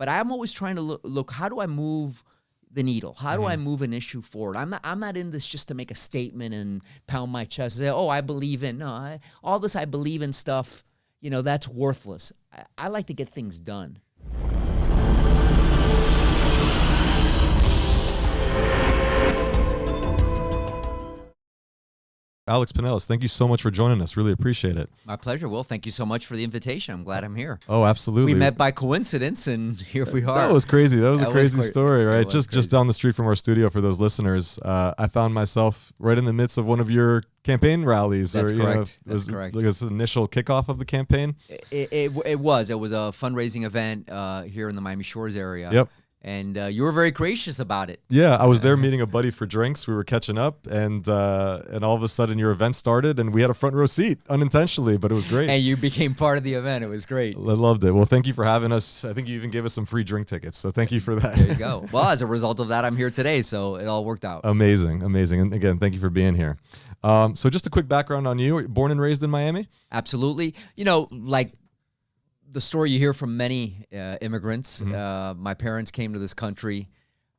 But I'm always trying to look, how do I move the needle? How do I move an issue forward? I'm not in this just to make a statement and pound my chest and say, oh, I believe in, no, all this I believe in stuff, that's worthless. I like to get things done. Alex Penelas, thank you so much for joining us. Really appreciate it. My pleasure, Will. Thank you so much for the invitation. I'm glad I'm here. Oh, absolutely. We met by coincidence, and here we are. That was crazy. That was a crazy story, right? Just down the street from our studio for those listeners. I found myself right in the midst of one of your campaign rallies. That's correct. That's correct. Like this initial kickoff of the campaign. It was. It was a fundraising event here in the Miami Shores area. Yep. And you were very gracious about it. Yeah, I was there meeting a buddy for drinks. We were catching up, and all of a sudden your event started, and we had a front row seat unintentionally, but it was great. And you became part of the event. It was great. I loved it. Well, thank you for having us. I think you even gave us some free drink tickets, so thank you for that. There you go. Well, as a result of that, I'm here today, so it all worked out. Amazing, amazing. And again, thank you for being here. So just a quick background on you. Born and raised in Miami? Absolutely. Like the story you hear from many immigrants. My parents came to this country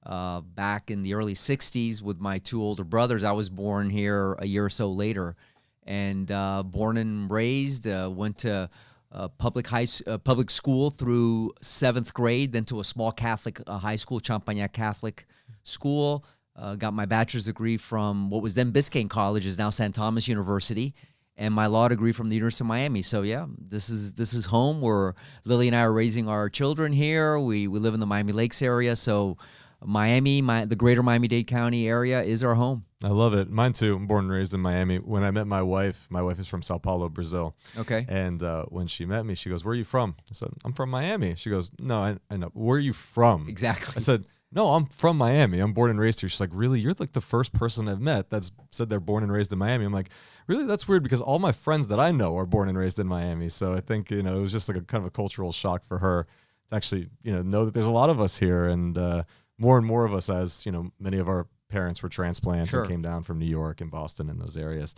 back in the early 60s with my two older brothers. I was born here a year or so later, and born and raised, went to public school through 7th grade, then to a small Catholic high school, Champagnat Catholic School. Got my bachelor's degree from what was then Biscayne College, is now St. Thomas University, and my law degree from the University of Miami. So yeah, this is home. Where Lily and I are raising our children here. We live in the Miami Lakes area, so Miami, the greater Miami-Dade County area is our home. I love it. Mine too. I'm born and raised in Miami. When I met my wife is from Sao Paulo, Brazil. Okay. And when she met me, she goes, "Where are you from?" I said, "I'm from Miami." She goes, "No, I know. Where are you from?" Exactly. I said, "No, I'm from Miami. I'm born and raised here." She's like, "Really? You're like the first person I've met that's said they're born and raised in Miami." I'm like, "Really? That's weird, because all my friends that I know are born and raised in Miami." So I think, it was just like a kind of a cultural shock for her to actually, know that there's a lot of us here, and more and more of us, as, many of our parents were transplants and came down from New York and Boston and those areas.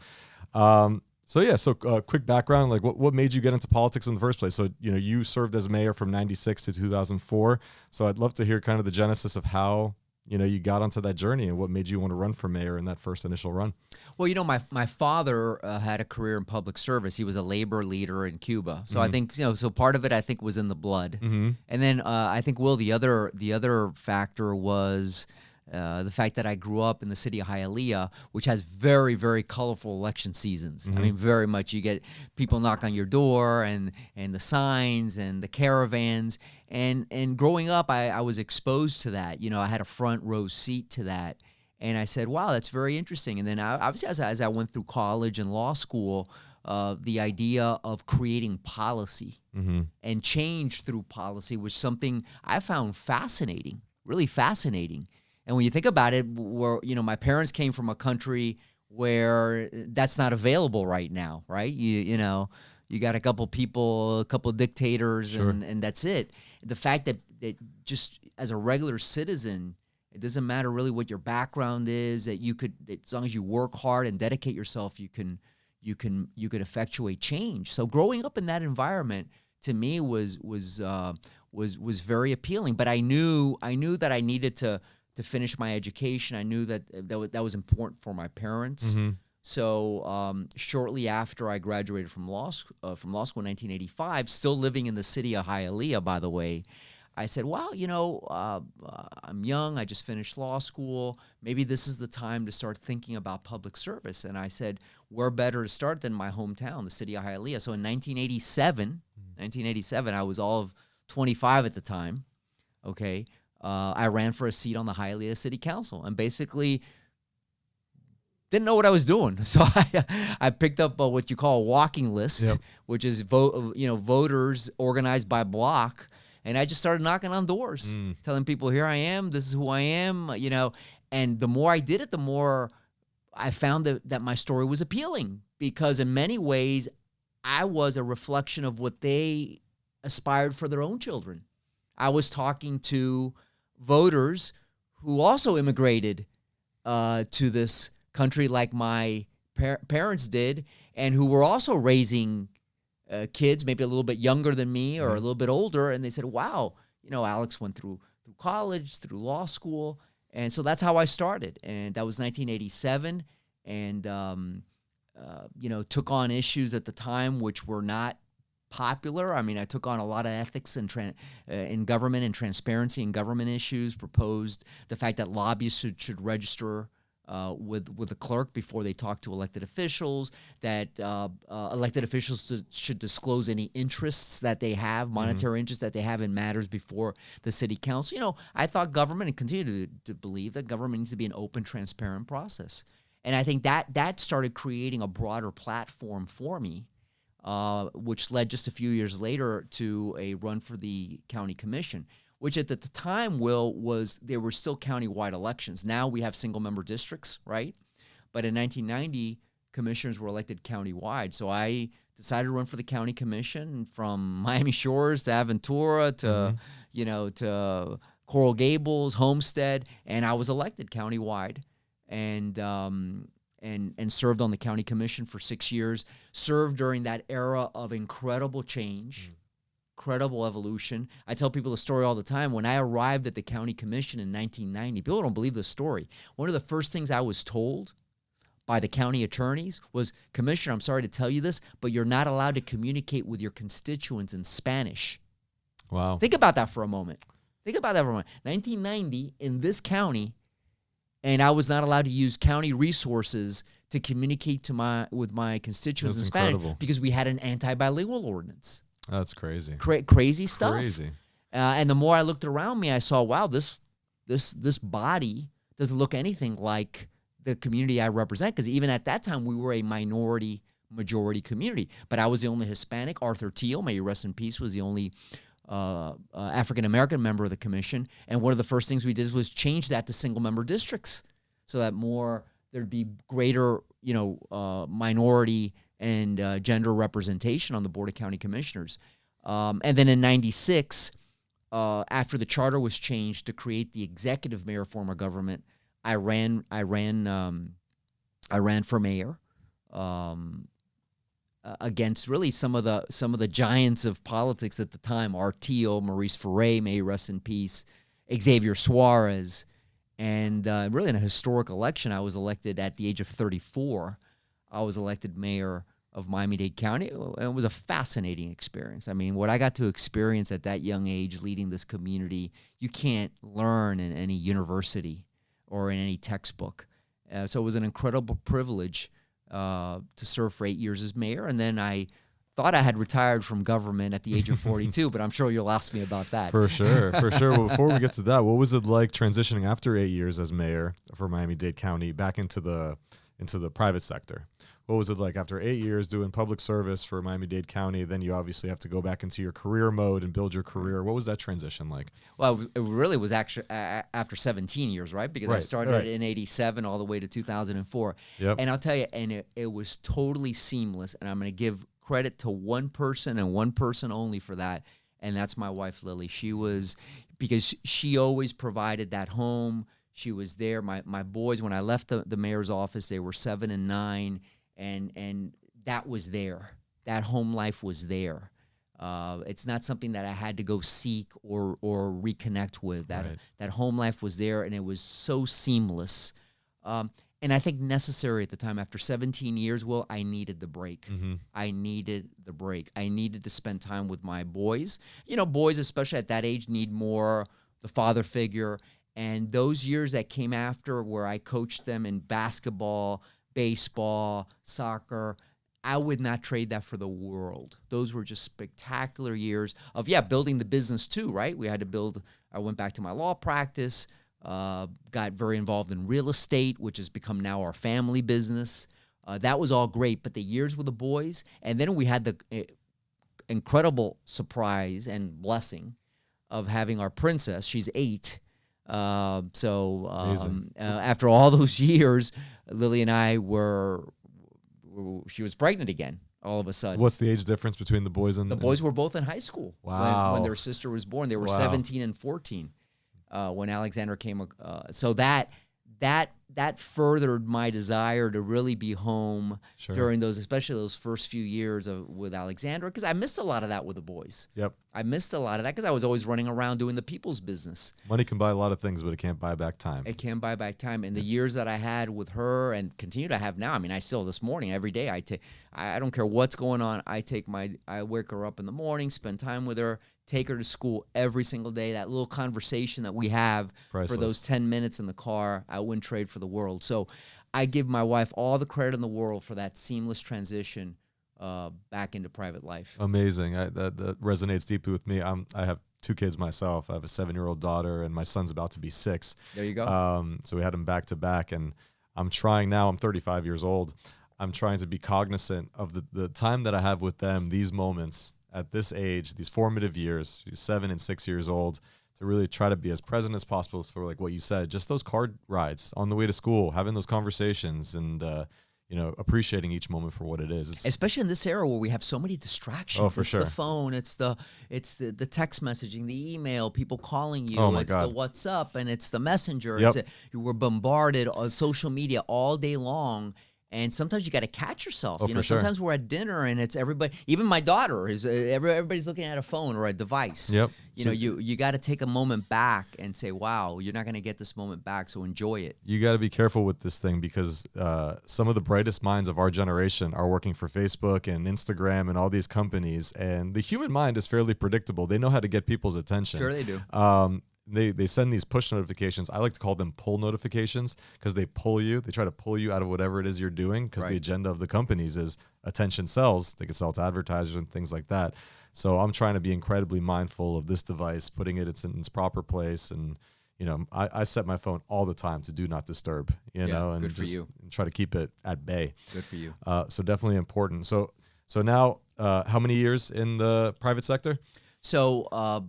So quick background, like what made you get into politics in the first place? So, you served as mayor from 96 to 2004. So I'd love to hear kind of the genesis of how, you got onto that journey and what made you want to run for mayor in that first initial run. Well, my father had a career in public service. He was a labor leader in Cuba. So I think, so part of it, I think, was in the blood. And then I think, Will, the other factor was the fact that I grew up in the city of Hialeah, which has very, very colorful election seasons. I mean, very much. You get people knock on your door, and the signs and the caravans. And growing up, I was exposed to that. I had a front row seat to that. And I said, wow, that's very interesting. And then obviously, as I went through college and law school, the idea of creating policy and change through policy was something I found fascinating, really fascinating. And when you think about it, my parents came from a country where that's not available right now, right? You got a couple people, a couple dictators, and that's it. The fact that just as a regular citizen, it doesn't matter really what your background is, that you could, as long as you work hard and dedicate yourself, you could effectuate change. So growing up in that environment, to me, was very appealing. But I knew that I needed to finish my education. I knew that was important for my parents. So shortly after I graduated from law school in 1985, still living in the city of Hialeah, by the way, I said, wow, I'm young. I just finished law school. Maybe this is the time to start thinking about public service. And I said, where better to start than my hometown, the city of Hialeah? So in 1987, I was all of 25 at the time, okay? I ran for a seat on the Hialeah City Council and basically didn't know what I was doing. So I picked up what you call a walking list, which is voters organized by block. And I just started knocking on doors, telling people, here I am, this is who I am, And the more I did it, the more I found that my story was appealing, because in many ways, I was a reflection of what they aspired for their own children. I was talking to voters who also immigrated to this country like my parents did, and who were also raising kids, maybe a little bit younger than me or a little bit older, and they said, wow, Alex went through college, through law school. And so that's how I started. And that was 1987. And, took on issues at the time which were not popular. I mean, I took on a lot of ethics and in government and transparency in government issues, proposed the fact that lobbyists should register with the clerk before they talk to elected officials, that elected officials should disclose any interests that they have, monetary interests that they have in matters before the city council. I thought government, and continue to believe that government needs to be an open, transparent process. And I think that started creating a broader platform for me, which led just a few years later to a run for the county commission, which at the time, Will, there were still county-wide elections. Now we have single-member districts, right? But in 1990, commissioners were elected county-wide. So I decided to run for the county commission from Miami Shores to Aventura to Coral Gables, Homestead, and I was elected county-wide. And served on the county commission for 6 years, served during that era of incredible change, incredible evolution. I tell people the story all the time. When I arrived at the county commission in 1990, people don't believe this story. One of the first things I was told by the county attorneys was, Commissioner, I'm sorry to tell you this, but you're not allowed to communicate with your constituents in Spanish. Wow. Think about that for a moment. 1990, in this county, and I was not allowed to use county resources to communicate with my constituents in Spanish because we had an anti-bilingual ordinance. That's crazy. Crazy stuff. Crazy. And the more I looked around me, I saw, wow, this body doesn't look anything like the community I represent, because even at that time, we were a minority-majority community. But I was the only Hispanic. Arthur Teal, may he rest in peace, was the only African-American member of the commission. And one of the first things we did was change that to single-member districts so that there'd be greater, minority and gender representation on the Board of County Commissioners. And then in 96, after the charter was changed to create the executive mayor form of government, I ran for mayor. Against really some of the giants of politics at the time, Teal, Maurice Ferre, may he rest in peace, Xavier Suarez, and really in a historic election, I was elected at the age of 34. I was elected mayor of Miami-Dade County, and it was a fascinating experience. I mean, what I got to experience at that young age, leading this community, you can't learn in any university or in any textbook. So it was an incredible privilege to serve for 8 years as mayor. And then I thought I had retired from government at the age of 42, but I'm sure you'll ask me about that. For sure. Well, before we get to that, what was it like transitioning after 8 years as mayor for Miami-Dade County back into the private sector? What was it like after 8 years doing public service for Miami-Dade County? Then you obviously have to go back into your career mode and build your career. What was that transition like? Well, it really was actually after 17 years, right? Because I started in 87 all the way to 2004. Yep. And I'll tell you, and it was totally seamless. And I'm going to give credit to one person and one person only for that. And that's my wife, Lily. Because she always provided that home. She was there. My boys, when I left the mayor's office, they were 7 and 9. And that was there. That home life was there. It's not something that I had to go seek or reconnect with. That home life was there, and it was so seamless. And I think necessary at the time. After 17 years, Will, I needed the break. Mm-hmm. I needed the break. I needed to spend time with my boys. Boys, especially at that age, need more the father figure. And those years that came after, where I coached them in basketball, baseball, soccer, I would not trade that for the world. Those were just spectacular years of, building the business too, right? I went back to my law practice, got very involved in real estate, which has become now our family business. That was all great, but the years with the boys, and then we had the incredible surprise and blessing of having our princess. She's 8. After all those years, Lily and I she was pregnant again all of a sudden. What's the age difference between the boys and the boys were both in high school. Wow. When their sister was born. They were 17 and 14 when Alexander came. So that that furthered my desire to really be home Sure. during those, especially those first few years with Alexandra, because I missed a lot of that with the boys. Yep. I missed a lot of that because I was always running around doing the people's business. Money can buy a lot of things, but it can't buy back time. It can buy back time. And the years that I had with her and continue to have now, I mean, I still this morning, every day, I don't care what's going on. I wake her up in the morning, spend time with her, take her to school every single day. That little conversation that we have Priceless. for those 10 minutes in the car, I wouldn't trade for the world. So I give my wife all the credit in the world for that seamless transition back into private life. Amazing. That resonates deeply with me. I have 2 kids myself. I have a 7-year-old daughter, and my son's about to be 6. There you go. So we had them back to back, and I'm trying now. I'm 35 years old. I'm trying to be cognizant of the time that I have with them, these moments at this age, these formative years, 7 and 6 years old, to really try to be as present as possible for, like what you said, just those car rides on the way to school, having those conversations, and appreciating each moment for what it is. Especially in this era where we have so many distractions. Oh, for it's sure. the phone, it's the text messaging, the email, people calling you, Oh my it's God. the WhatsApp, and it's the messenger. Yep. We're bombarded on social media all day long. And sometimes you got to catch yourself. Oh, for sure. Sometimes we're at dinner and it's everybody. Even my daughter is everybody's looking at a phone or a device. Yep. You got to take a moment back and say, "Wow, you're not going to get this moment back, so enjoy it." You got to be careful with this thing because some of the brightest minds of our generation are working for Facebook and Instagram and all these companies. And the human mind is fairly predictable. They know how to get people's attention. Sure, they do. They send these push notifications. I like to call them pull notifications because they pull you. They try to pull you out of whatever it is you're doing because the Right. agenda of the companies is attention sells. They can sell to advertisers and things like that. So I'm trying to be incredibly mindful of this device, putting it in its proper place. And, I set my phone all the time to do not disturb, and good for just you. try to keep it at bay. Good for you. So definitely important. So now how many years in the private sector? So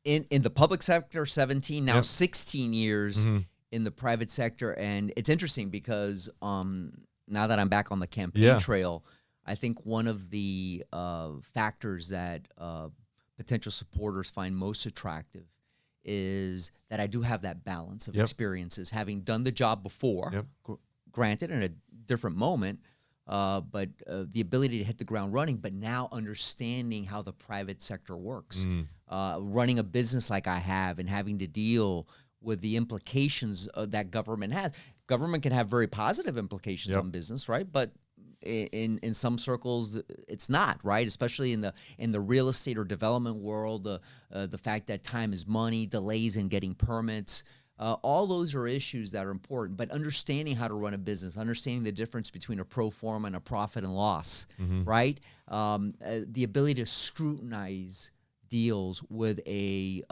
in the public sector, 17, now Yep. 16 years Mhm. in the private sector. And it's interesting because now that I'm back on the campaign Yeah. trail, I think one of the factors that potential supporters find most attractive is that I do have that balance of Yep. experiences, having done the job before, Yep. granted in a different moment, but the ability to hit the ground running, but now understanding how the private sector works, running a business like I have and having to deal with the implications that government has. Government can have very positive implications Yep. on business, right? But in some circles, it's not, right? Especially in the real estate or development world, the fact that time is money, delays in getting permits. All those are issues that are important, but understanding how to run a business, understanding the difference between a pro forma and a profit and loss, right? The ability to scrutinize deals with a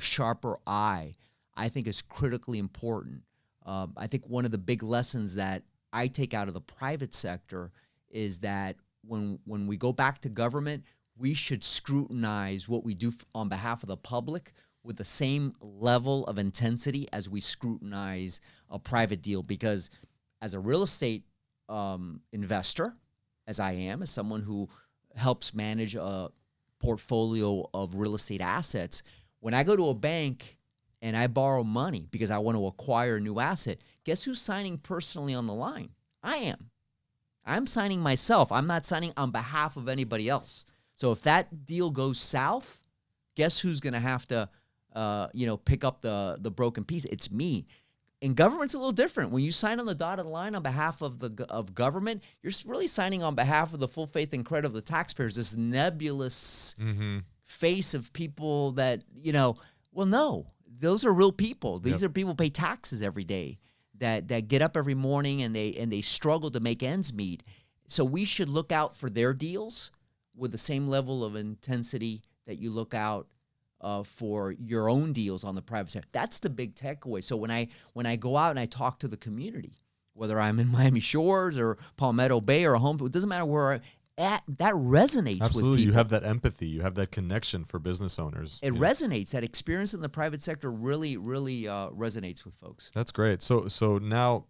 sharper eye, I think is critically important. I think one of the big lessons that I take out of the private sector is that when we go back to government, we should scrutinize what we do on behalf of the public with the same level of intensity as we scrutinize a private deal. Because as a real estate investor, as I am, as someone who helps manage a portfolio of real estate assets, when I go to a bank and I borrow money because I want to acquire a new asset, guess who's signing personally on the line? I am. I'm signing myself. I'm not signing on behalf of anybody else. So if that deal goes south, guess who's going to have to pick up the broken piece? It's me. And government's a little different. When you sign on the dotted line on behalf of government, you're really signing on behalf of the full faith and credit of the taxpayers, this nebulous face of people that, well, no, those are real people. These are people who pay taxes every day, that get up every morning and they struggle to make ends meet. So we should look out for their deals with the same level of intensity that you look out for your own deals on the private sector. That's the big takeaway. So when I go out and I talk to the community, whether I'm in Miami Shores or Palmetto Bay or a home, it doesn't matter where I'm at, that resonates with Absolutely. people. You have that empathy. You have that connection for business owners. It resonates. That experience in the private sector really resonates with folks. That's great. So now,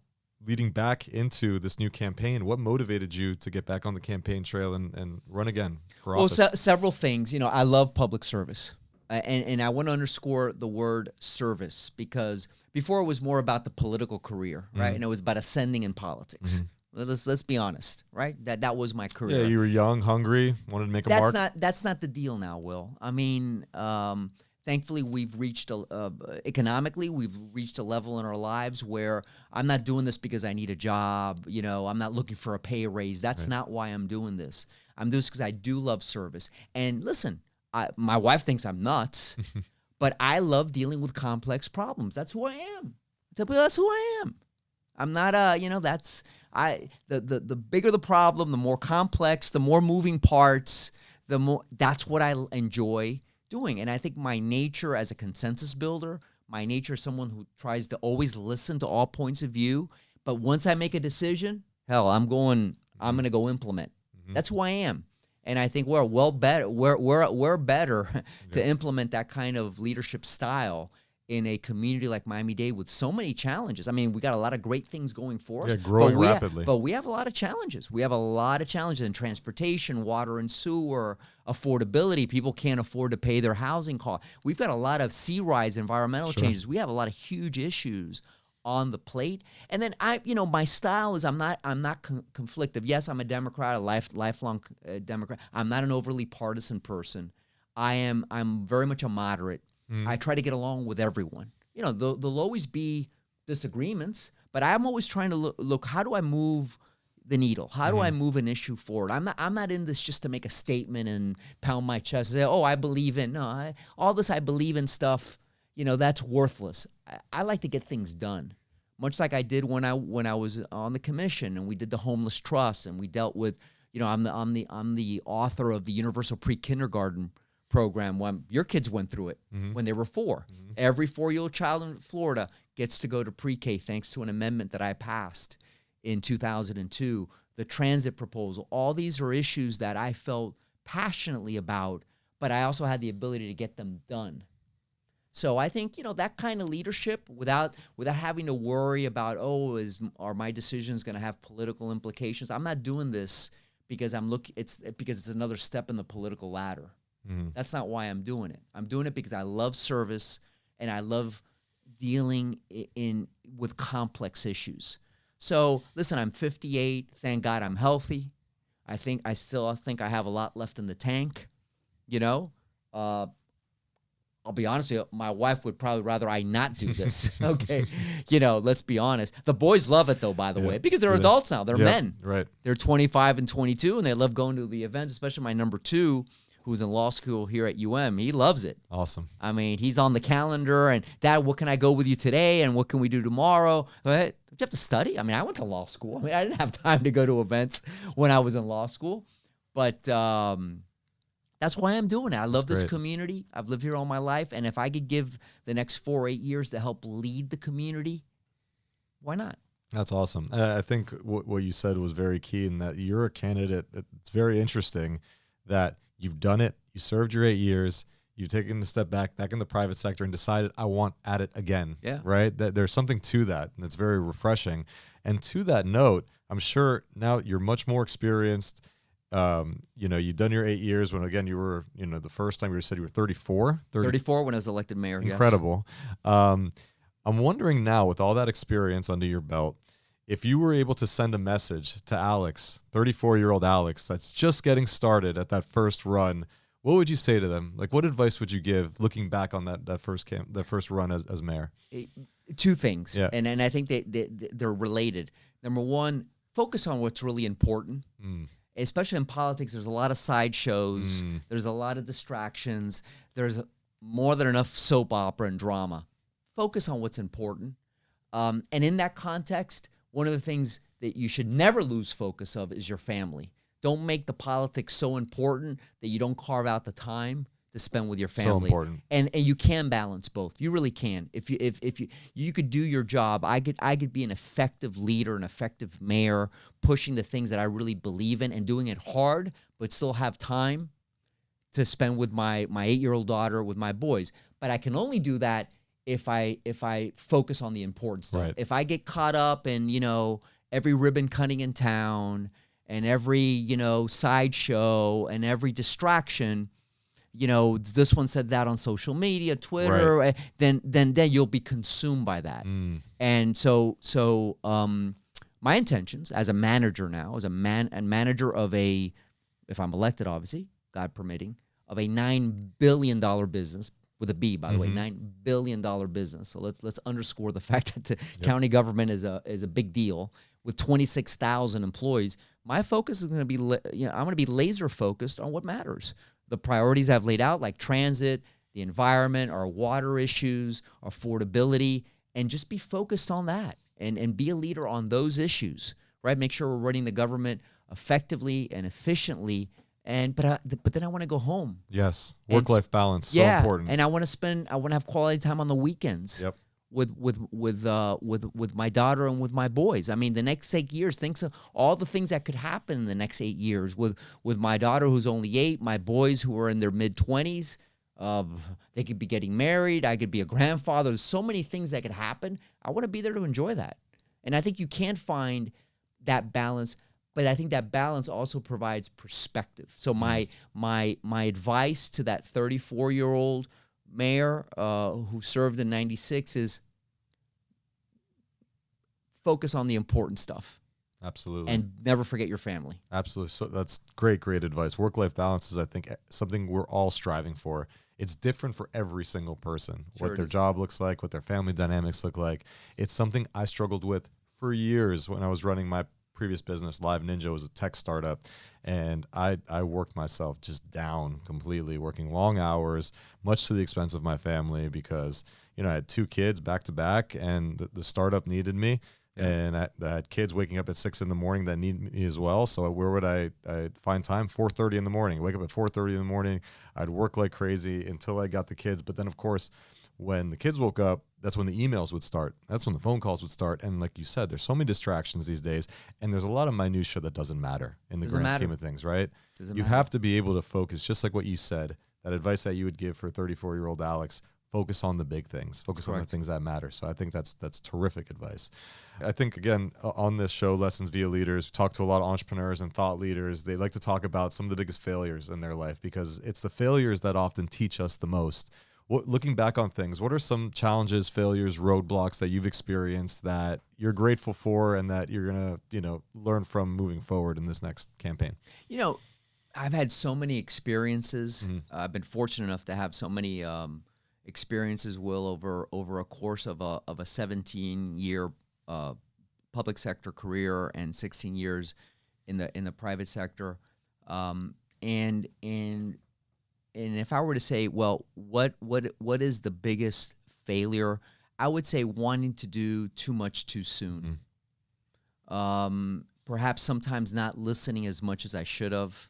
leading back into this new campaign, what motivated you to get back on the campaign trail and run again for office? Well, several things. I love public service. And I want to underscore the word service, because before it was more about the political career, right? And it was about ascending in politics. Let's be honest, right? That was my career. Yeah, you were young, hungry, wanted to make a mark. That's not the deal now, Will. I mean, thankfully we've reached economically, we've reached a level in our lives where I'm not doing this because I need a job. You know, I'm not looking for a pay raise. That's not why I'm doing this. I'm doing this because I do love service. And listen, my wife thinks I'm nuts, but I love dealing with complex problems. That's who I am. That's who I am. I'm not the bigger the problem, the more complex, the more moving parts, that's what I enjoy doing. And I think my nature as a consensus builder, my nature as someone who tries to always listen to all points of view, but once I make a decision, hell, I'm going to go implement. That's who I am. And I think we're better to implement that kind of leadership style in a community like Miami-Dade with so many challenges. I mean, we got a lot of great things going for us. Yeah, growing rapidly. But we have a lot of challenges. We have a lot of challenges in transportation, water and sewer, affordability. People can't afford to pay their housing costs. We've got a lot of sea rise environmental changes. We have a lot of huge issues on the plate. And then my style is I'm not conflictive. Yes, I'm a Democrat, a lifelong Democrat. I'm not an overly partisan person. I'm very much a moderate. I try to get along with everyone. You know, there'll always be disagreements, but I'm always trying to look how do I move the needle? How do I move an issue forward? I'm not in this just to make a statement and pound my chest and say, oh, I believe in. No, all this I believe in stuff, that's worthless. I like to get things done. Much like I did when I was on the commission and we did the homeless trust and we dealt with, I'm the author of the universal pre-kindergarten program when your kids went through it when they were 4. Every 4-year-old child in Florida gets to go to pre-K thanks to an amendment that I passed in 2002. The transit proposal, all these are issues that I felt passionately about, but I also had the ability to get them done. So I think, that kind of leadership without having to worry about, are my decisions going to have political implications? I'm not doing this because it's another step in the political ladder. That's not why I'm doing it. I'm doing it because I love service and I love dealing with complex issues. So listen, I'm 58. Thank God I'm healthy. I still think I have a lot left in the tank. I'll be honest with you, my wife would probably rather I not do this. Okay. Let's be honest. The boys love it though, by the way, because they're adults now. They're men. Right. They're 25 and 22 and they love going to the events, especially my number 2, who's in law school here at UM. He loves it. Awesome. I mean, he's on the calendar and Dad, what can I go with you today? And what can we do tomorrow? Don't you have to study? I mean, I went to law school. I mean, I didn't have time to go to events when I was in law school, but, that's why I'm doing it. I love this community. I've lived here all my life. And if I could give the next 4 or 8 years to help lead the community, why not? That's awesome. I think what you said was very key in that you're a candidate. It's very interesting that you've done it. You served your 8 years. You've taken a step back in the private sector and decided, I want at it again. Yeah. Right? That there's something to that. And it's very refreshing. And to that note, I'm sure now you're much more experienced. You've done your 8 years when, again, you were, the first time you said you were 34. 34 when I was elected mayor, Incredible. Yes. I'm wondering now, with all that experience under your belt, if you were able to send a message to Alex, 34-year-old Alex, that's just getting started at that first run, what would you say to them? Like, what advice would you give looking back on that first run as mayor? 2 things, and I think they're related. Number 1, focus on what's really important. Especially in politics, there's a lot of sideshows. There's a lot of distractions. There's more than enough soap opera and drama. Focus on what's important. And in that context, one of the things that you should never lose focus of is your family. Don't make the politics so important that you don't carve out the time to spend with your family. So important. And you can balance both. You really can. If you could do your job, I could be an effective leader, an effective mayor, pushing the things that I really believe in and doing it hard, but still have time to spend with my 8-year-old daughter, with my boys. But I can only do that if I focus on the important stuff. Right. If I get caught up in, every ribbon cutting in town and every, sideshow and every distraction, this one said that on social media, Twitter, Right. then you'll be consumed by that. And so my intentions as a manager now, as a manager of if I'm elected, obviously, God permitting, of a $9 billion business, with a B, by the way, $9 billion business. So let's underscore the fact that the county government is a big deal with 26,000 employees. My focus is going to be, I'm going to be laser focused on what matters. The priorities I've laid out, like transit, the environment, our water issues, affordability, and just be focused on that and be a leader on those issues, right? Make sure we're running the government effectively and efficiently. But then I want to go home. Yes. Work-life balance, so important. And I want to have quality time on the weekends. Yep. With my daughter and with my boys. I mean, the next 8 years, think of all the things that could happen in the next 8 years with my daughter who's only 8, my boys who are in their mid-20s. They could be getting married. I could be a grandfather. There's so many things that could happen. I want to be there to enjoy that. And I think you can find that balance. But I think that balance also provides perspective. So my advice to that 34-year-old mayor who served in 96 is focus on the important stuff. Absolutely. And never forget your family. Absolutely. So that's great advice. Work-life balance is, I think, something we're all striving for. It's different for every single person, what their job looks like, what their family dynamics look like. It's something I struggled with for years when I was running my previous business. Live Ninja was a tech startup, and I worked myself just down completely, working long hours, much to the expense of my family, because I had 2 kids back to back, and the startup needed me. Yeah. And I had kids waking up at 6 in the morning that need me as well. So where would I find time? 4:30 in the morning. Wake up at 4:30 in the morning. I'd work like crazy until I got the kids. But then, of course, when the kids woke up, that's when the emails would start. That's when the phone calls would start. And like you said, there's so many distractions these days, and there's a lot of minutia that doesn't matter in the grand scheme of things, right? You have to be able to focus, just like what you said, that advice that you would give for 34-year-old Alex. Focus on the big things. Focus on the things that matter. So I think that's terrific advice. I think, again, on this show, Lessons Via Leaders, we talk to a lot of entrepreneurs and thought leaders. They like to talk about some of the biggest failures in their life, because it's the failures that often teach us the most. Looking back on things, what are some challenges, failures, roadblocks that you've experienced that you're grateful for and that you're going to, learn from moving forward in this next campaign? I've had so many experiences. I've been fortunate enough to have so many experiences, Will, over a course of a 17-year public sector career and 16 years in the private sector. And if I were to say, well, what is the biggest failure? I would say wanting to do too much too soon. Perhaps sometimes not listening as much as I should have.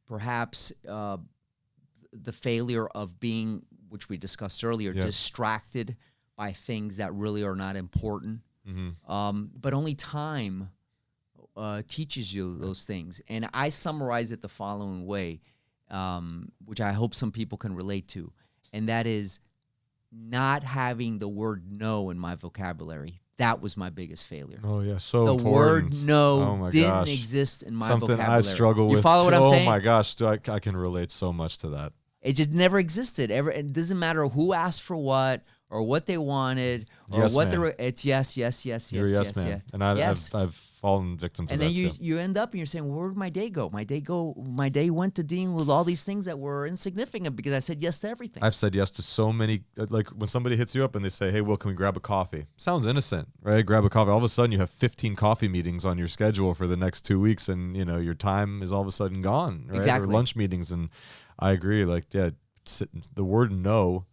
Perhaps the failure of being, which we discussed earlier, distracted by things that really are not important. But only time teaches you those things. And I summarize it the following way, which I hope some people can relate to, and that is not having the word no in my vocabulary. That was my biggest failure. Oh, yeah, so the important. The word no didn't exist in my vocabulary. Something I struggle with. You follow what I'm saying? Oh, my gosh, I can relate so much to that. It just never existed. It doesn't matter who asked for what or what they wanted or yes, what man. It's yes. You're yes, man. And I've fallen victim to and that then too. you end up and you're saying, where did my day go? My day went to dealing with all these things that were insignificant because I said yes to everything. I've said yes to so many. Like when somebody hits you up and they say, hey, Will, can we grab a coffee? Sounds innocent, right? Grab a coffee. All of a sudden you have 15 coffee meetings on your schedule for the next 2 weeks, and your time is all of a sudden gone, right? Exactly. Or lunch meetings. And I agree. The word no,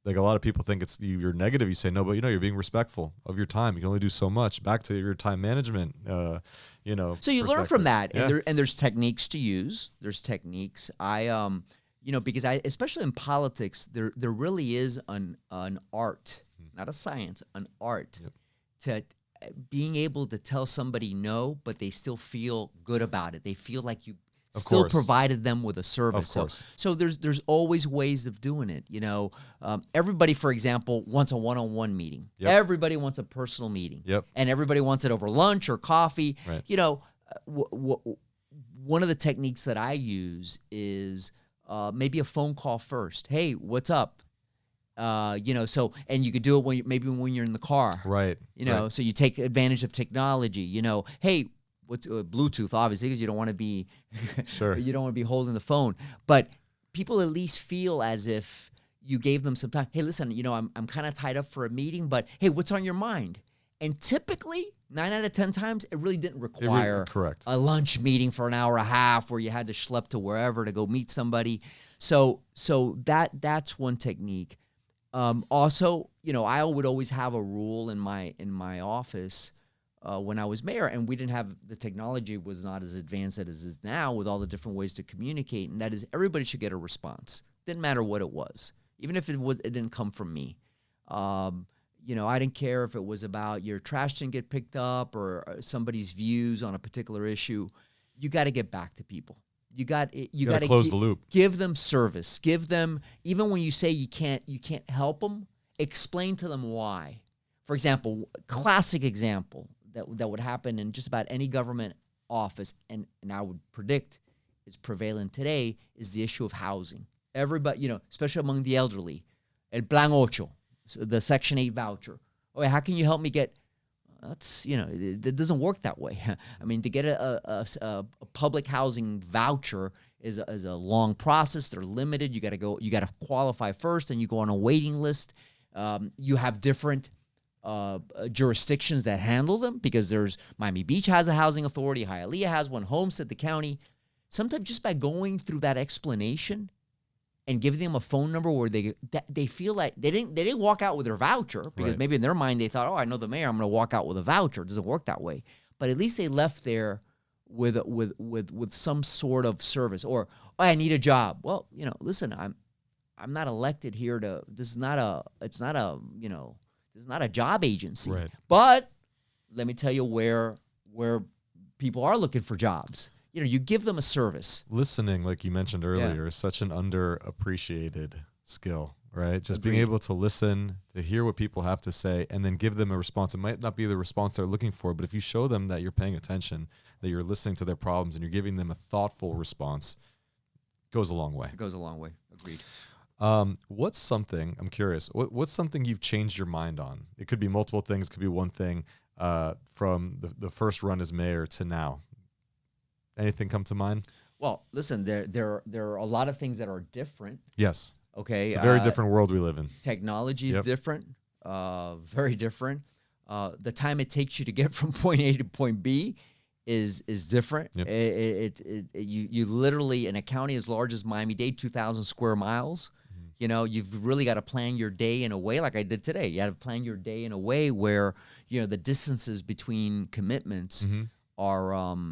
like a lot of people think you're negative. You say no, but you're being respectful of your time. You can only do so much. Back to your time management, So you learn from that, yeah. and there's techniques to use. There's techniques. Because especially in politics, there really is an art, not a science, an art to being able to tell somebody no, but they still feel good about it. They feel like you still provided them with a service. Of course. So there's always ways of doing it. Everybody, for example, wants a one-on-one meeting. Yep. Everybody wants a personal meeting. Yep. And everybody wants it over lunch or coffee. Right. One of the techniques that I use is maybe a phone call first. Hey, what's up? So, and you could do it maybe when you're in the car, Right. so you take advantage of technology, hey, what's Bluetooth, obviously, because you don't want to be, Sure. you don't want to be holding the phone, but people at least feel as if you gave them some time. Hey, listen, I'm kind of tied up for a meeting, but hey, what's on your mind? And typically 9 out of 10 times, it really didn't require correct. a lunch meeting for an hour and a half where you had to schlep to wherever to go meet somebody. So that's one technique. Also, I would always have a rule in my office when I was mayor, and we didn't have, the technology was not as advanced as it is now with all the different ways to communicate, and that is everybody should get a response. Didn't matter what it was, even if it didn't come from me. I didn't care if it was about your trash didn't get picked up or somebody's views on a particular issue. You got to get back to people. You got to close the loop. Give them service. Give them, even when you say you can't help them, explain to them why. For example, classic example that would happen in just about any government office, and I would predict is prevalent today, is the issue of housing. Everybody, especially among the elderly, el plan ocho, the Section 8 voucher. Oh, how can you help me get? That's, it doesn't work that way. I mean, to get a public housing voucher is a long process. They're limited. You got to qualify first, and you go on a waiting list. You have different jurisdictions that handle them, because there's Miami Beach has a housing authority, Hialeah has one, Homestead, the county. Sometimes just by going through that explanation and giving them a phone number where they feel like they didn't walk out with their voucher, because maybe in their mind they thought, oh, I know the mayor, I'm going to walk out with a voucher. It doesn't work that way. But at least they left there with some sort of service. Or, oh, I need a job. Well, listen, I'm not elected here to. This is not a job agency. Right. But let me tell you where people are looking for jobs. You give them a service. Listening, like you mentioned earlier, is such an underappreciated skill, right? Just Agreed. being able to listen, to hear what people have to say, and then give them a response. It might not be the response they're looking for, but if you show them that you're paying attention, that you're listening to their problems, and you're giving them a thoughtful response, it goes a long way. It goes a long way. Agreed. What's something, I'm curious, what's something you've changed your mind on? It could be multiple things, it could be one thing, from the first run as mayor to now. Anything come to mind? Well, listen, there are a lot of things that are different. Yes. Okay. It's a very different world we live in. Technology is different, very different. The time it takes you to get from point A to point B is different. Yep. You literally, in a county as large as Miami-Dade, 2,000 square miles, you've really got to plan your day in a way like I did today. You got to plan your day in a way where, the distances between commitments are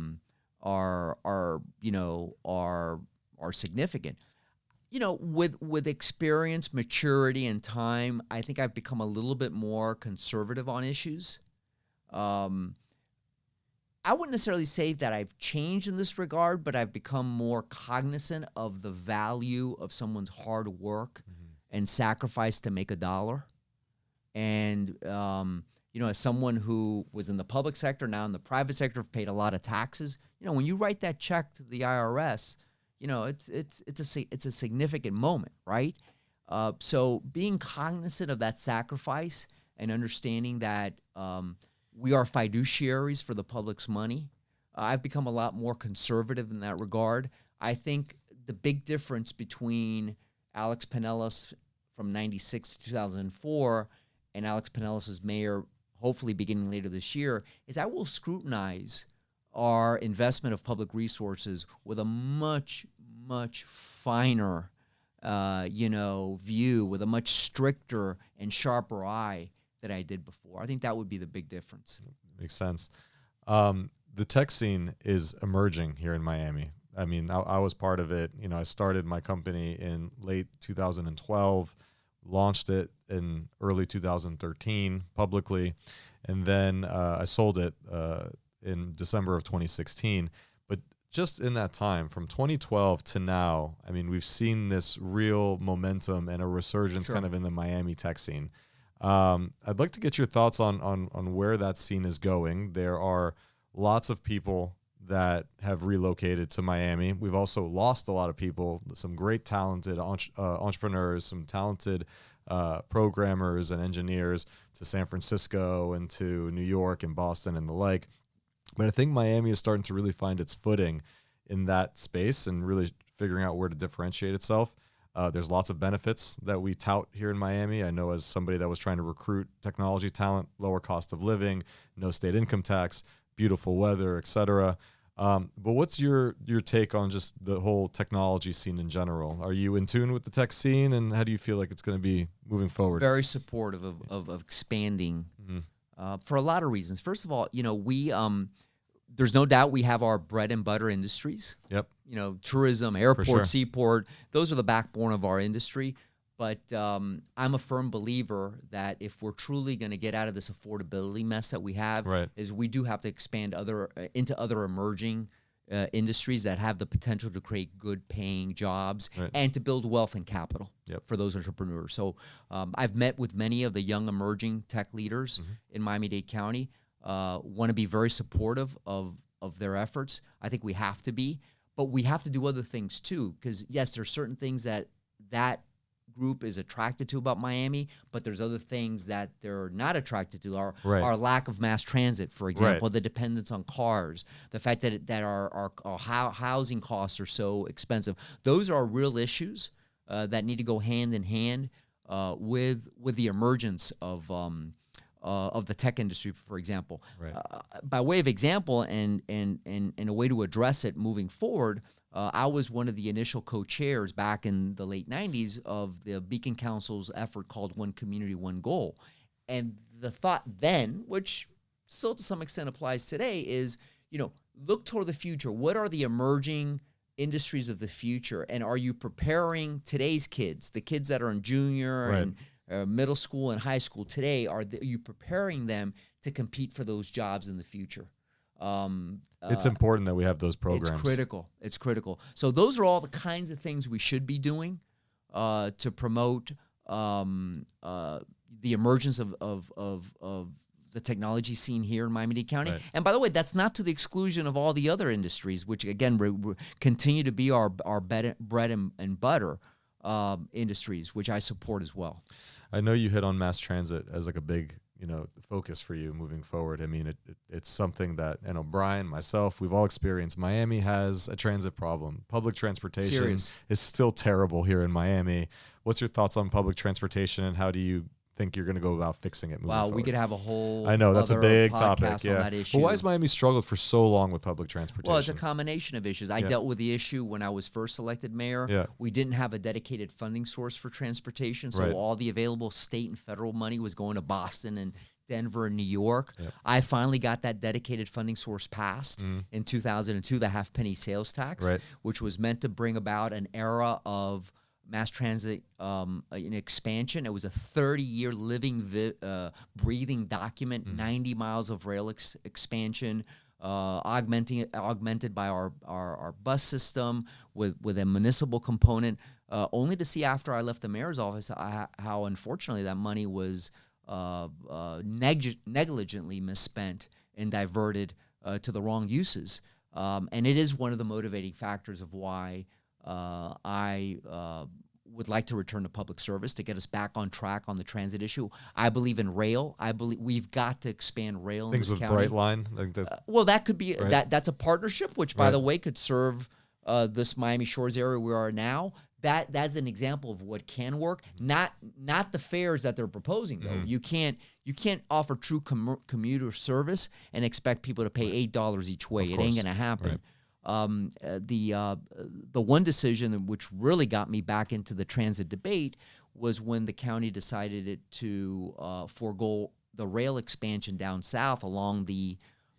significant. With experience, maturity, and time, I think I've become a little bit more conservative on issues. I wouldn't necessarily say that I've changed in this regard, but I've become more cognizant of the value of someone's hard work and sacrifice to make a dollar. And, as someone who was in the public sector, now in the private sector, paid a lot of taxes, when you write that check to the IRS, it's a significant moment, right? So being cognizant of that sacrifice and understanding that we are fiduciaries for the public's money, I've become a lot more conservative in that regard. I think the big difference between Alex Penelas from 96 to 2004 and Alex Penelas as mayor, hopefully beginning later this year, is I will scrutinize our investment of public resources with a much, much finer, view, with a much stricter and sharper eye than I did before. I think that would be the big difference. Makes sense. The tech scene is emerging here in Miami. I mean, I was part of it. I started my company in late 2012, launched it in early 2013 publicly, and then I sold it in December of 2016. But just in that time, from 2012 to now, I mean, we've seen this real momentum and a resurgence kind of in the Miami tech scene. I'd like to get your thoughts on where that scene is going. There are lots of people that have relocated to Miami. We've also lost a lot of people, some great talented entrepreneurs, some talented programmers and engineers to San Francisco and to New York and Boston and the like. But I think Miami is starting to really find its footing in that space and really figuring out where to differentiate itself. There's lots of benefits that we tout here in Miami. I know as somebody that was trying to recruit technology talent, lower cost of living, no state income tax, beautiful weather, etc. But what's your take on just the whole technology scene in general? Are you in tune with the tech scene, and how do you feel like it's going to be moving forward? Very supportive of expanding for a lot of reasons. First of all, we there's no doubt we have our bread and butter industries. Yep. Tourism, airport, sure. seaport. Those are the backbone of our industry. But I'm a firm believer that if we're truly going to get out of this affordability mess that we have, is we do have to expand into other emerging industries that have the potential to create good paying jobs and to build wealth and capital for those entrepreneurs. So I've met with many of the young emerging tech leaders in Miami-Dade County, want to be very supportive of their efforts. I think we have to be, but we have to do other things too, because yes, there's certain things that group is attracted to about Miami, but there's other things that they're not attracted to. Our lack of mass transit, for example, the dependence on cars, the fact that our housing costs are so expensive. Those are real issues that need to go hand in hand with the emergence of the tech industry, for example. By way of example, and a way to address it moving forward, I was one of the initial co-chairs back in the late 90s of the Beacon Council's effort called One Community, One Goal. And the thought then, which still to some extent applies today, is, look toward the future. What are the emerging industries of the future? And are you preparing today's kids, the kids that are in junior and middle school and high school today, are you preparing them to compete for those jobs in the future? It's important that we have those programs. It's critical. So those are all the kinds of things we should be doing to promote the emergence of the technology scene here in Miami-Dade County. And by the way, that's not to the exclusion of all the other industries, which again continue to be our bread and butter industries, which I support as well. I know you hit on mass transit as like a big focus for you moving forward. I mean, it's something that, Brian, myself, we've all experienced. Miami has a transit problem. Public transportation is still terrible here in Miami. What's your thoughts on public transportation, and how do you think you're going to go about fixing it moving forward? We could have a whole I know, that's a big topic. On that issue. But why has Miami struggled for so long with public transportation? Well, it's a combination of issues. I dealt with the issue when I was first elected mayor. We didn't have a dedicated funding source for transportation, so all the available state and federal money was going to Boston and Denver and New York. I finally got that dedicated funding source passed in 2002, the half-penny sales tax, which was meant to bring about an era of mass transit expansion. It was a 30-year living, breathing document, 90 miles of rail expansion, augmented by our bus system with a municipal component, only to see after I left the mayor's office how unfortunately that money was negligently misspent and diverted to the wrong uses. And it is one of the motivating factors of why I would like to return to public service to get us back on track on the transit issue. I believe in rail. I believe we've got to expand rail in this county. Things with Brightline? Well, that could be, that's a partnership, which, by the way, could serve this Miami Shores area we are now. That's an example of what can work. Not the fares that they're proposing, though. You can't offer true commuter service and expect people to pay $8 each way. It ain't gonna happen. The one decision which really got me back into the transit debate was when the county decided to forego the rail expansion down south along the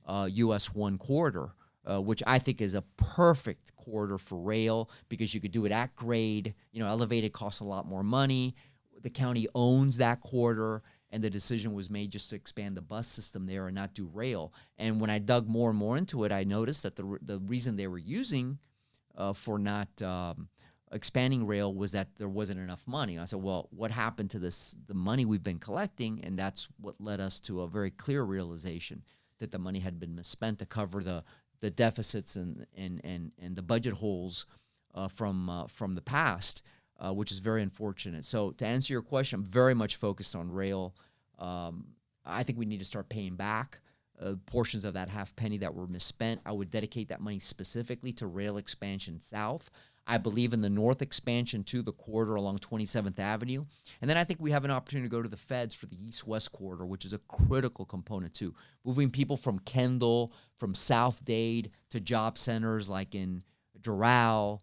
US 1 corridor, which I think is a perfect corridor for rail because you could do it at grade. Elevated costs a lot more money. The county owns that corridor, and the decision was made just to expand the bus system there and not do rail. And when I dug more and more into it, I noticed that the reason they were using for not expanding rail was that there wasn't enough money. I said, well, what happened to the money we've been collecting? And that's what led us to a very clear realization that the money had been misspent to cover the the deficits and the budget holes from the past, which is very unfortunate. So to answer your question, I'm very much focused on rail. I think we need to start paying back portions of that half penny that were misspent. I would dedicate that money specifically to rail expansion south. I believe in the north expansion to the corridor along 27th Avenue. And then I think we have an opportunity to go to the feds for the east-west corridor, which is a critical component too. Moving people from Kendall, from South Dade to job centers like in Doral,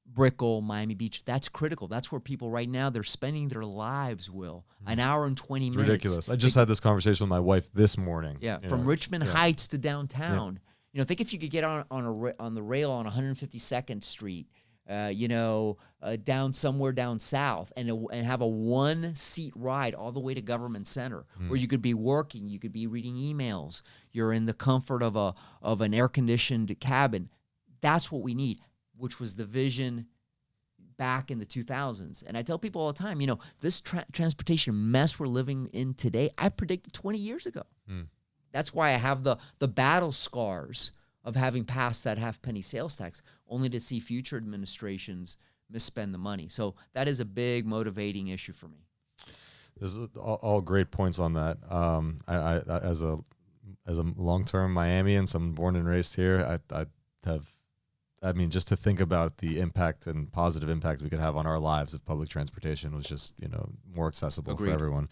Brickell, Miami Beach. That's critical. That's where people right now, they're spending their lives, Will. An hour and 20 minutes. Ridiculous. I just had this conversation with my wife this morning. Yeah, from Richmond Heights to downtown. You know, think if you could get on the rail on 152nd Street, down somewhere down south and have a one-seat ride all the way to Government Center, where you could be working, you could be reading emails, you're in the comfort of an air-conditioned cabin. That's what we need, which was the vision back in the 2000s. And I tell people all the time, this transportation mess we're living in today, I predicted 20 years ago. That's why I have the battle scars of having passed that half penny sales tax, only to see future administrations misspend the money. So that is a big motivating issue for me. There's all great points on that. I as a long-term Miamian, someone born and raised here, just to think about the impact and positive impact we could have on our lives if public transportation was just, more accessible Agreed. for everyone.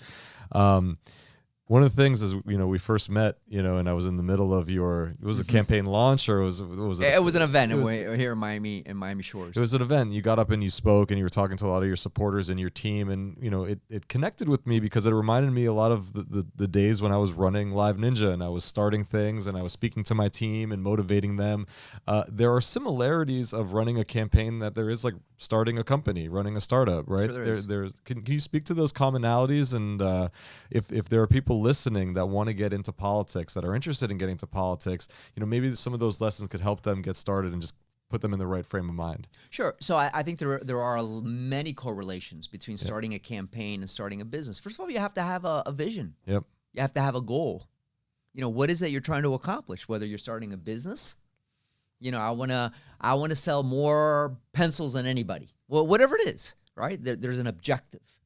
One of the things is, we first met, and I was in the middle of it was a campaign launch, or was it? It was an event here in Miami Shores. It was an event. You got up and you spoke, and you were talking to a lot of your supporters and your team, and it connected with me because it reminded me a lot of the days when I was running Live Ninja and I was starting things and I was speaking to my team and motivating them. There are similarities of running a campaign that there is, like starting a company, running a startup, right? Sure Can you speak to those commonalities, and if there are people listening that want to get into politics, that are interested in getting into politics, maybe some of those lessons could help them get started and just put them in the right frame of mind. Sure. So I think there are many correlations between starting a campaign and starting a business. First of all, you have to have a vision. Yep. You have to have a goal. What is that you're trying to accomplish? Whether you're starting a business, I want to sell more pencils than anybody. Well, whatever it is, right? There's an objective.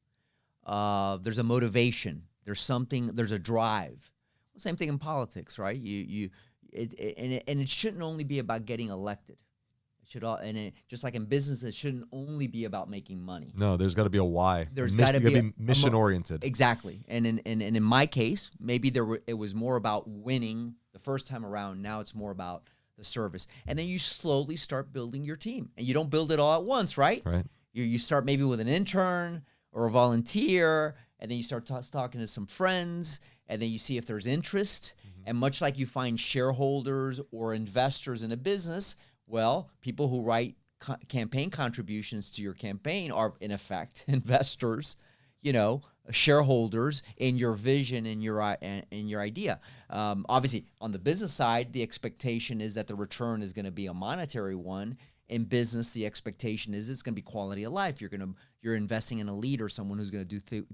There's a motivation. There's a drive. Well, same thing in politics, right? It shouldn't only be about getting elected. Just like in business, it shouldn't only be about making money. No, there's got to be a why. There's got to be mission oriented. Exactly. And in my case, maybe it was more about winning the first time around. Now it's more about the service. And then you slowly start building your team. And you don't build it all at once, right? Right. You start maybe with an intern or a volunteer, and then you start talking to some friends, and then you see if there's interest. And much like you find shareholders or investors in a business, well, people who write campaign contributions to your campaign are, in effect, investors, shareholders in your vision and your idea. Obviously, on the business side, the expectation is that the return is going to be a monetary one. In business, the expectation is it's going to be quality of life. You're investing in a leader, someone who's going to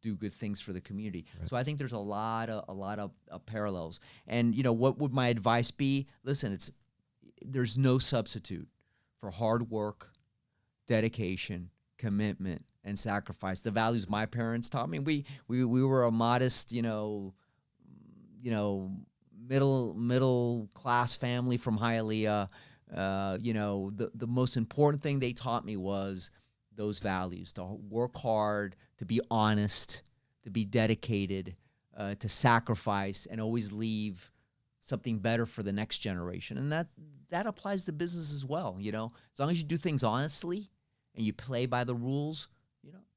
do good things for the community. Right. So I think there's a lot of parallels. And what would my advice be? Listen, there's no substitute for hard work, dedication, commitment, and sacrifice. The values my parents taught me. We were a modest, middle class family from Hialeah. The most important thing they taught me was those values: to work hard, to be honest, to be dedicated, to sacrifice, and always leave something better for the next generation. And that applies to business as well. As long as you do things honestly and you play by the rules,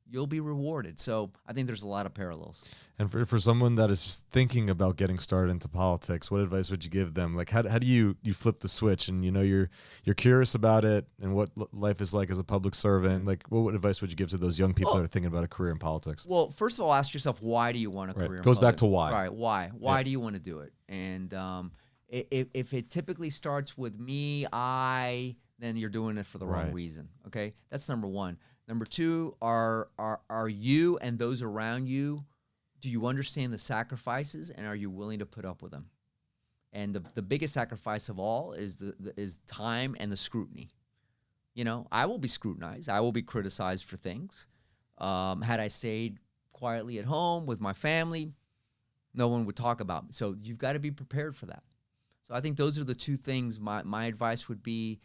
you'll be rewarded. So I think there's a lot of parallels. And for someone that is just thinking about getting started into politics, what advice would you give them? Like, how do you flip the switch and, you're curious about it and what life is like as a public servant? Like, what advice would you give to those young people that are thinking about a career in politics? Well, first of all, ask yourself, why do you want a career in politics? Goes back to why. Right. Why? Why do you want to do it? And if it typically starts with me, then you're doing it for the wrong reason. Okay? That's number one. Number two, are you and those around you, do you understand the sacrifices, and are you willing to put up with them? And the biggest sacrifice of all is is time and the scrutiny. I will be scrutinized. I will be criticized for things. Had I stayed quietly at home with my family, no one would talk about me. So you've got to be prepared for that. So I think those are the two things. My advice would be,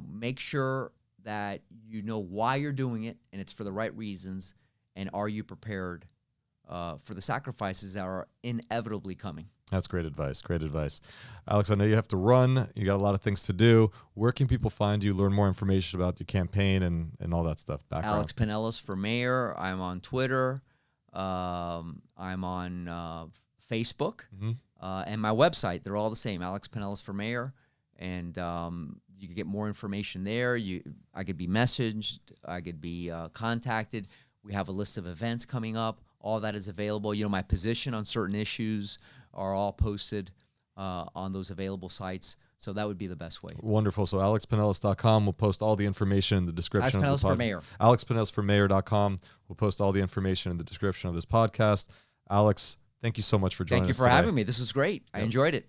make sure that you know why you're doing it and it's for the right reasons. And are you prepared for the sacrifices that are inevitably coming? That's great advice. Great advice. Alex, I know you have to run. You got a lot of things to do. Where can people find you, learn more information about your campaign and all that stuff? Background. Alex Penelas for mayor. I'm on Twitter. I'm on Facebook. And my website. They're all the same, Alex Penelas for mayor. And you can get more information there. I could be messaged. I could be contacted. We have a list of events coming up. All that is available. My position on certain issues are all posted on those available sites. So that would be the best way. Wonderful. So alexpenelas.com. We'll post all the information in the description. Alex Penelas for mayor. alexpenelasformayor.com. We'll post all the information in the description of this podcast. Alex, thank you so much for joining us. Thank you for having me. This was great. I enjoyed it.